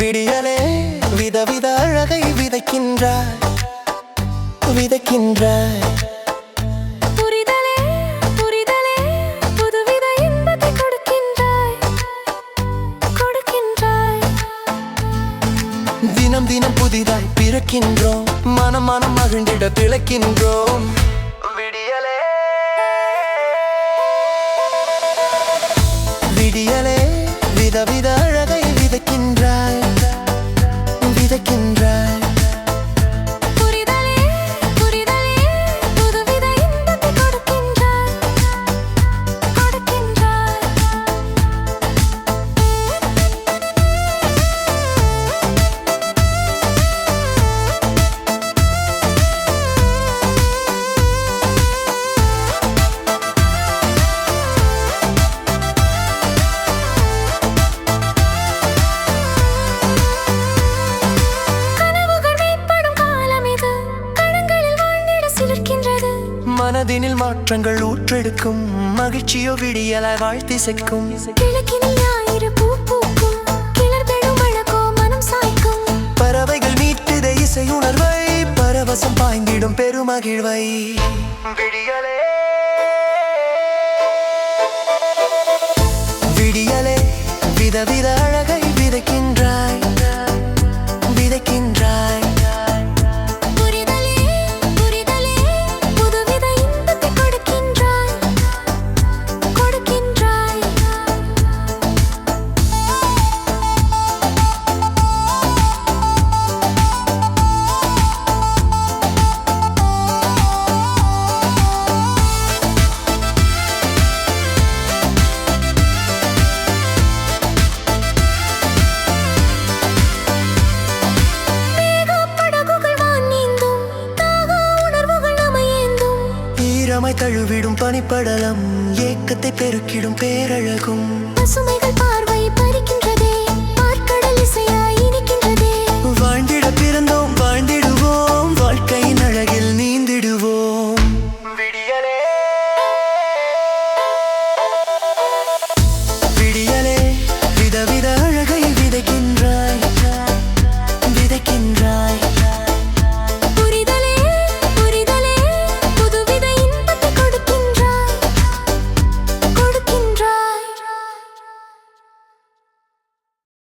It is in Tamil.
விடியலே விதவித அழகை விதைக்கின்றாய் விதைக்கின்றாய். புரிதலே புரிதலே புதுவித இன்பத்தை கொடுக்கின்றாய் கொடுக்கின்றாய். தினம் தினம் புதிதாய் பிறக்கின்றோம், மனம் மனம் மகிழ்ந்திட திளைக்கின்றோம். விடியலே விடியலே விதவித அழகை விதைக்கின்றாய் விதைக்கின்றாய். புரிதலே புரிதலே புதுவித இன்பத்தை கொடுக்கின்றாய் கொடுக்கின்றாய். மனதினில் மாற்றங்கள் ஊற்றெடுக்கும், மகிழ்ச்சியோ விடியலாய் வாழ்த்திசைக்கும். கிழக்கினில் ஞாயிறு பூ பூக்கும், கிளர்பெடும் அழகோ மனம் சாய்க்கும். பறவைகள் மீட்டுத இசை உணர்வை, பரவசம் பாய்ந்திடும் பெருமகிழ்வை. விடியலே விடியலே விதவித அழகை விதைக்கின்றாய் விதைக்கின்றாய். புரிதலே புரிதலே புதுவித இன்பத்தை கொடுக்கின்றாய் கொடுக்கின்றாய். ஈரமாய் தழுவிடும் பனிப்படலம், ஏக்கத்தை பெருக்கிடும் பேரழகும். பசுமைகள் பார்வை